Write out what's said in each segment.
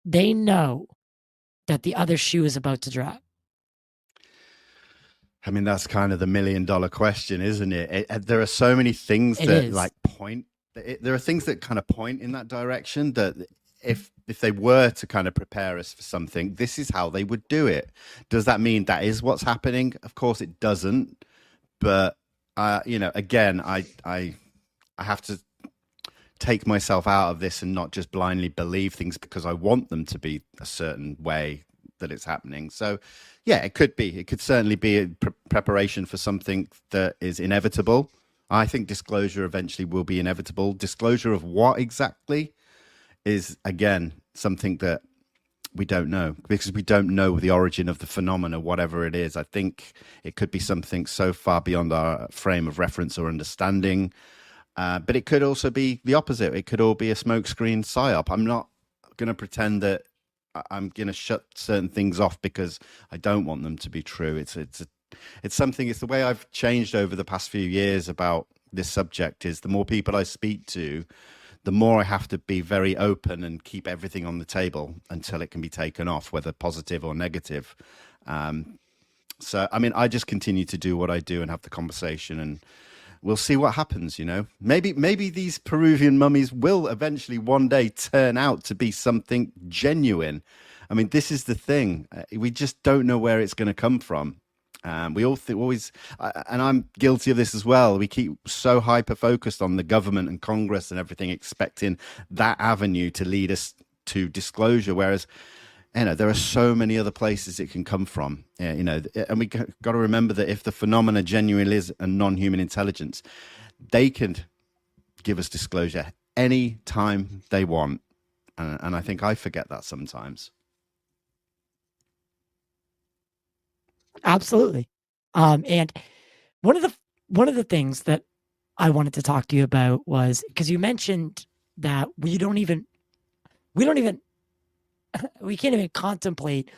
they know that the other shoe is about to drop? I mean, that's kind of the $1 million question, isn't it? There are so many things It that is. there are things that kind of point in that direction that if they were to kind of prepare us for something, this is how they would do it. Does that mean that is what's happening? Of course it doesn't. But again, I have to take myself out of this and not just blindly believe things because I want them to be a certain way that it's happening. So, yeah, it could be. It could certainly be a preparation for something that is inevitable. I think disclosure eventually will be inevitable. Disclosure of what exactly is, again, something that we don't know because we don't know the origin of the phenomena, whatever it is. I think it could be something so far beyond our frame of reference or understanding. But it could also be the opposite. It could all be a smokescreen psyop. I'm not going to pretend that I'm going to shut certain things off because I don't want them to be true. It's something. It's the way I've changed over the past few years about this subject. Is the more people I speak to, the more I have to be very open and keep everything on the table until it can be taken off, whether positive or negative. So, I mean, I just continue to do what I do and have the conversation, and we'll see what happens. Maybe these Peruvian mummies will eventually one day turn out to be something genuine. I mean, this is the thing. We just don't know where it's going to come from. We all think always, and I'm guilty of this as well. We keep so hyper focused on the government and Congress and everything, expecting that avenue to lead us to disclosure. Whereas, there are so many other places it can come from. And we got to remember that if the phenomena genuinely is a non-human intelligence, they can give us disclosure any time they want. And I think I forget that sometimes. Absolutely. And one of the things that I wanted to talk to you about was because you mentioned that we can't even contemplate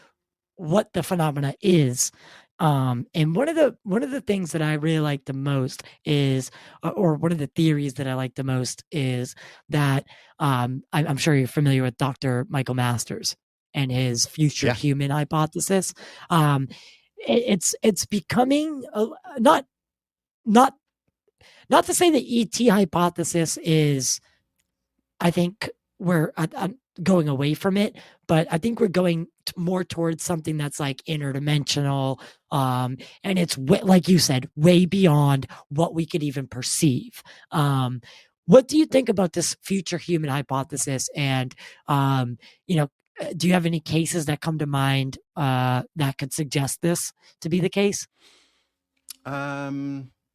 what the phenomena is. And one of the things that I really like the most is, or one of the theories that I like the most is that I'm sure you're familiar with Dr. Michael Masters and his future Yeah. human hypothesis. It's becoming not not not to say the ET hypothesis is, I think we're going away from it, but I think we're going more towards something that's like interdimensional. And it's like you said, way beyond what we could even perceive. What do you think about this future human hypothesis? And, do you have any cases that come to mind that could suggest this to be the case?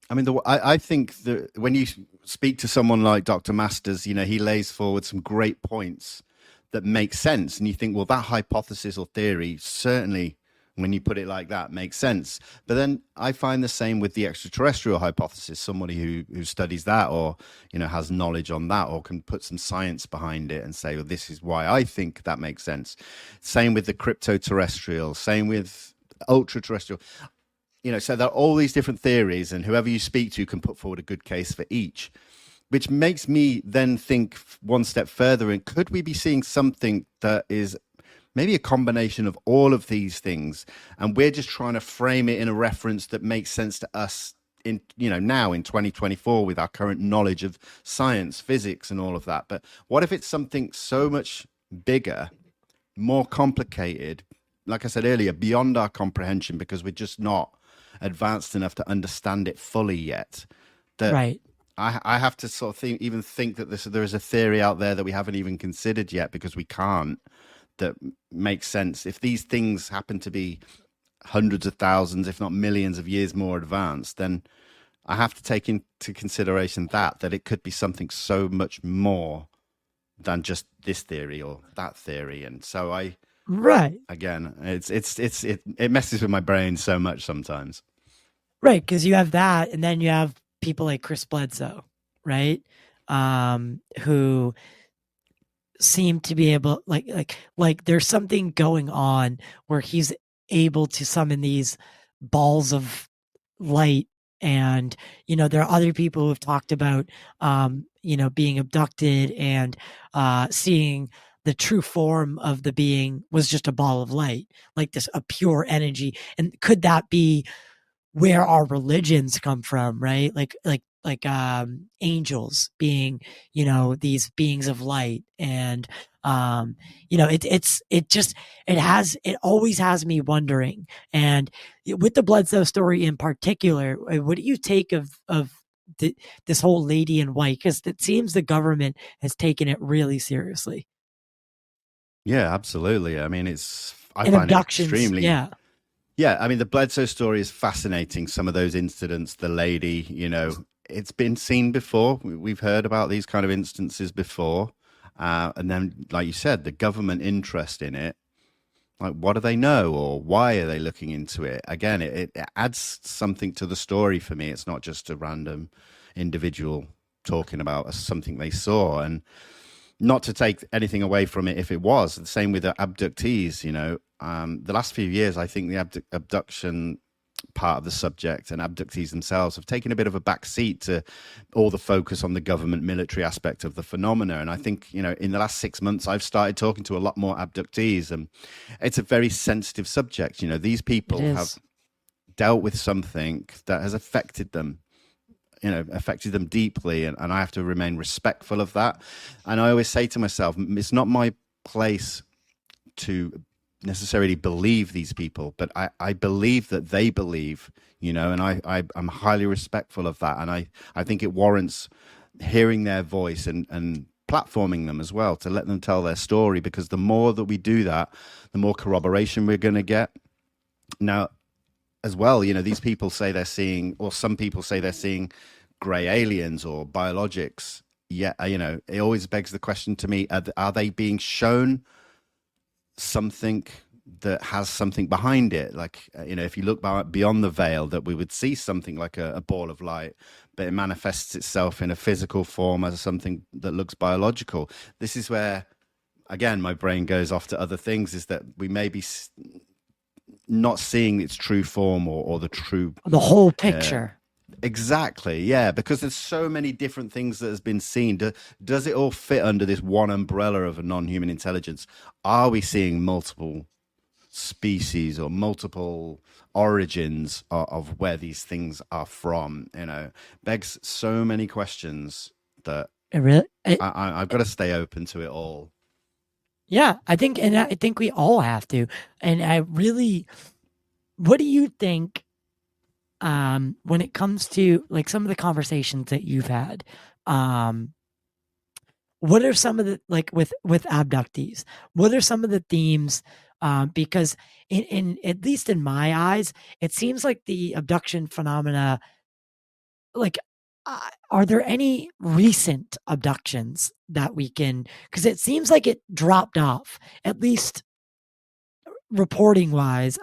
I mean, I think that when you speak to someone like Dr. Masters, he lays forward some great points that make sense. And you think, well, that hypothesis or theory certainly, when you put it like that, makes sense. But then I find the same with the extraterrestrial hypothesis. Somebody who studies that or, has knowledge on that or can put some science behind it and say, well, this is why I think that makes sense. Same with the crypto-terrestrial, same with ultra-terrestrial. So there are all these different theories, and whoever you speak to can put forward a good case for each, which makes me then think one step further. And could we be seeing something that is maybe a combination of all of these things, and we're just trying to frame it in a reference that makes sense to us in now in 2024 with our current knowledge of science, physics, and all of that? But what if it's something so much bigger, more complicated, like I said earlier, beyond our comprehension, because we're just not advanced enough to understand it fully yet, that Right. I have to sort of think that there is a theory out there that we haven't even considered yet because we can't, that makes sense. If these things happen to be hundreds of thousands, if not millions of years more advanced, then I have to take into consideration that it could be something so much more than just this theory or that theory. And so Right. again, it messes with my brain so much sometimes. Right, because you have that, and then you have people like Chris Bledsoe, right? Who seem to be able, like there's something going on where he's able to summon these balls of light, and there are other people who have talked about being abducted and seeing the true form of the being was just a ball of light, like this a pure energy. And could that be where our religions come from, right? Angels being, these beings of light. And it always has me wondering. And with the Bledsoe story in particular, what do you take of this whole lady in white? Because it seems the government has taken it really seriously. Yeah, absolutely. I mean, I And find it abductions, extremely. yeah. Yeah, I mean, the Bledsoe story is fascinating. Some of those incidents, the lady, it's been seen before. We've heard about these kind of instances before. And then, like you said, the government interest in it. Like, what do they know, or why are they looking into it? Again, it adds something to the story for me. It's not just a random individual talking about something they saw. And not to take anything away from it if it was. The same with the abductees, the last few years, I think the abduction part of the subject and abductees themselves have taken a bit of a back seat to all the focus on the government military aspect of the phenomena. And I think, in the last 6 months, I've started talking to a lot more abductees, and it's a very sensitive subject. These It people have is. dealt with something that has affected them, affected them deeply. And I have to remain respectful of that. And I always say to myself, it's not my place to necessarily believe these people, but I believe that they believe, and I'm highly respectful of that. And I think it warrants hearing their voice and platforming them as well, to let them tell their story, because the more that we do that, the more corroboration we're going to get. Now, as well, these people say they're seeing, or some people say they're seeing gray aliens or biologics. Yeah, it always begs the question to me, are they being shown something that has something behind it? Like, if you look beyond the veil, that we would see something like a ball of light, but it manifests itself in a physical form as something that looks biological. This is where, again, my brain goes off to other things, is that we may be not seeing its true form, or the true The whole picture. exactly, yeah, because there's so many different things that has been seen. Does it all fit under this one umbrella of a non-human intelligence? Are we seeing multiple species or multiple origins of where these things are from? Begs so many questions that It really, I've got to stay open to it all. yeah, I think we all have to. And what do you think, when it comes to like some of the conversations that you've had? Um, what are some of the, like, with abductees? What are some of the themes? Because in at least in my eyes, it seems like the abduction phenomena, like, are there any recent abductions that we can? Because it seems like it dropped off, at least reporting wise.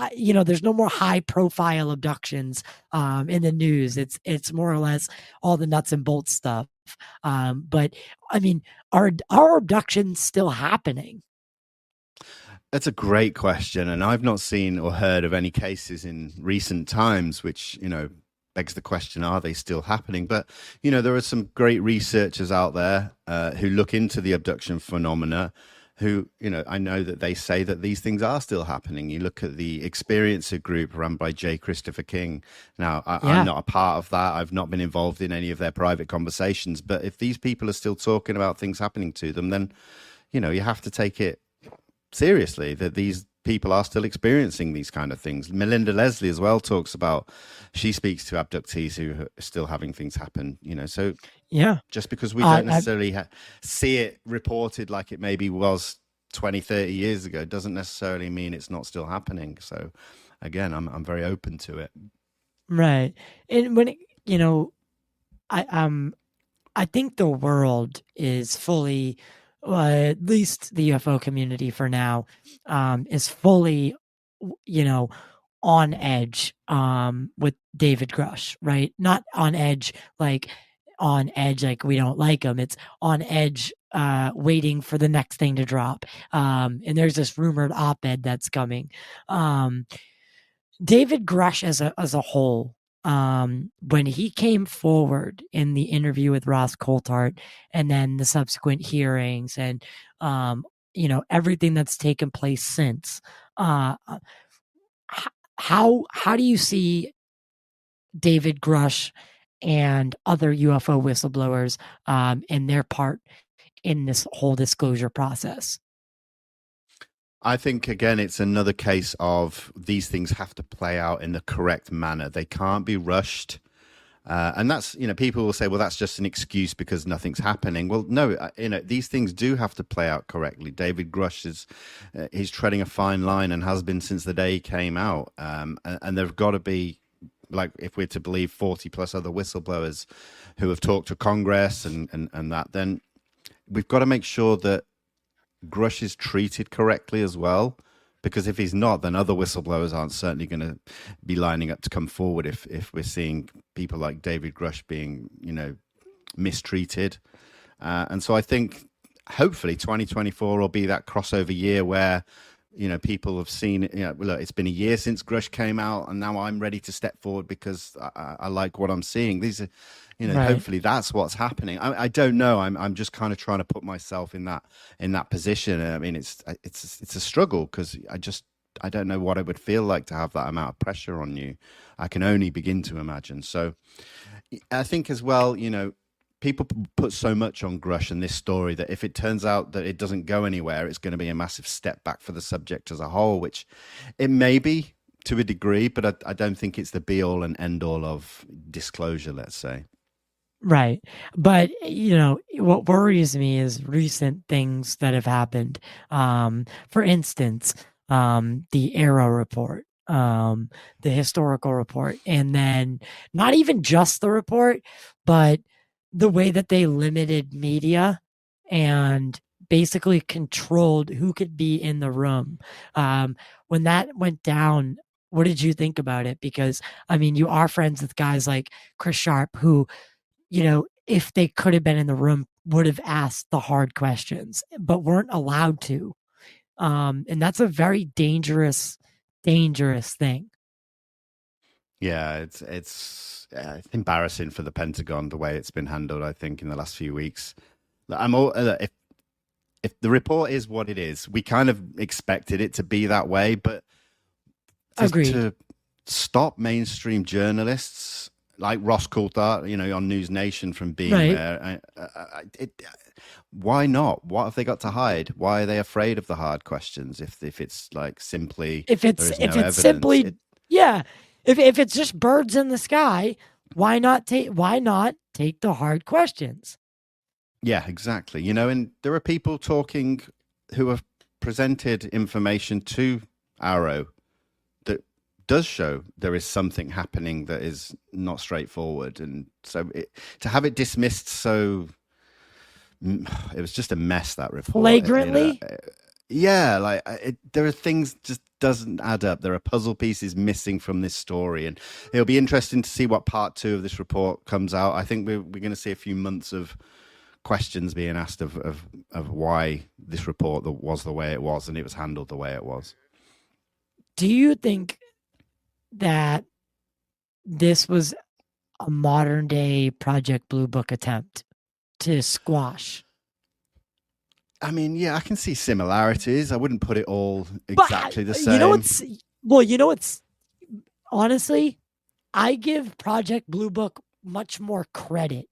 There's no more high profile abductions in the news. It's more or less all the nuts and bolts stuff. But I mean, are abductions still happening? That's a great question, and I've not seen or heard of any cases in recent times, which begs the question: are they still happening? But there are some great researchers out there who look into the abduction phenomena. Who I know that they say that these things are still happening. You look at the Experiencer group run by J. Christopher King. Now, I'm Yeah, not a part of that. I've not been involved in any of their private conversations. But if these people are still talking about things happening to them, then you have to take it seriously that these people are still experiencing these kind of things. Melinda Leslie as well talks about, she speaks to abductees who are still having things happen, so yeah. just because we don't I necessarily see it reported like it maybe was 20, 30 years ago, doesn't necessarily mean it's not still happening. So again, I'm very open to it. Right. And I I think the world is fully, at least the UFO community for now, is fully, you know, on edge, with David Grush, right? Not on edge, like we don't like him. It's on edge, waiting for the next thing to drop. And there's this rumored op-ed that's coming. David Grush as a whole. when he came forward in the interview with Ross Coulthart and then the subsequent hearings and, everything that's taken place since, how do you see David Grush and other UFO whistleblowers and their part in this whole disclosure process? I think, again, it's another case of these things have to play out in the correct manner. They can't be rushed. And that's, people will say, well, that's just an excuse because nothing's happening. Well, no, these things do have to play out correctly. David Grush he's treading a fine line and has been since the day he came out. And there've got to be, like, if we're to believe 40 plus other whistleblowers who have talked to Congress and that, then we've got to make sure that Grush is treated correctly as well, because if he's not, then other whistleblowers aren't certainly going to be lining up to come forward if we're seeing people like David Grush being, mistreated. And so I think hopefully 2024 will be that crossover year where, people have seen, look, it's been a year since Grush came out and now I'm ready to step forward because I like what I'm seeing. These are, Right. hopefully that's what's happening. I don't know. I'm just kind of trying to put myself in that position. I mean, it's a struggle because I don't know what it would feel like to have that amount of pressure on you. I can only begin to imagine. So I think as well, people put so much on Grush and this story that if it turns out that it doesn't go anywhere, it's going to be a massive step back for the subject as a whole, which it may be to a degree, but I don't think it's the be all and end all of disclosure, let's say. Right. But, what worries me is recent things that have happened. For instance, the Arrow report, the historical report, and then not even just the report, but the way that they limited media and basically controlled who could be in the room. When that went down, what did you think about it? Because, I mean, you are friends with guys like Chris Sharp, who, if they could have been in the room, would have asked the hard questions, but weren't allowed to. And that's a very dangerous thing. Yeah, it's embarrassing for the Pentagon the way it's been handled. I think in the last few weeks, if the report is what it is, we kind of expected it to be that way, but Agreed. to stop mainstream journalists like Ross Coulthart, on News Nation from being Right. there. Why not? What have they got to hide? Why are they afraid of the hard questions? If it's like simply If it's there is if no it's evidence, simply yeah, if it's just birds in the sky, why not take the hard questions? yeah, exactly. And there are people talking who have presented information to Arrow that does show there is something happening that is not straightforward, and so to have it dismissed so it was just a mess, that report. Flagrantly? Yeah, there are things just doesn't add up. There are puzzle pieces missing from this story, and it'll be interesting to see what part 2 of this report comes out. I think we're going to see a few months of questions being asked of why this report was the way it was and it was handled the way it was. Do you think that this was a modern day Project Blue Book attempt to squash? I mean, yeah, I can see similarities. I wouldn't put it all exactly the same. Honestly, I give Project Blue Book much more credit.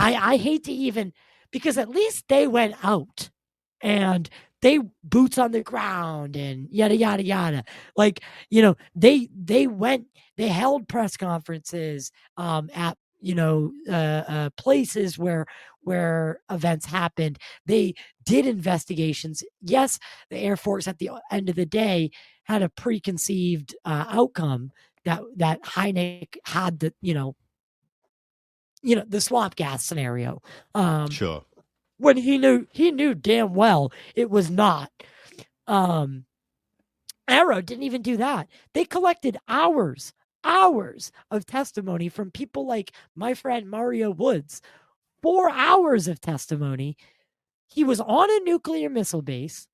I hate to even, because at least they went out and they boots on the ground and yada yada yada. Like, they went, they held press conferences at places where events happened. They did investigations. Yes, the Air Force at the end of the day had a preconceived outcome that Hynek had the swamp gas scenario. Sure. When he knew damn well it was not. Arrow didn't even do that. They collected hours of testimony from people like my friend Mario Woods. 4 hours of testimony. He was on a nuclear missile base.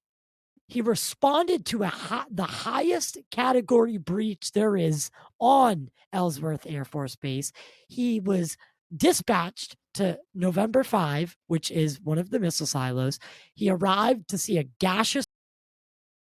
He responded to the highest category breach there is on Ellsworth Air Force Base. He was dispatched to November 5, which is one of the missile silos. He arrived to see a gaseous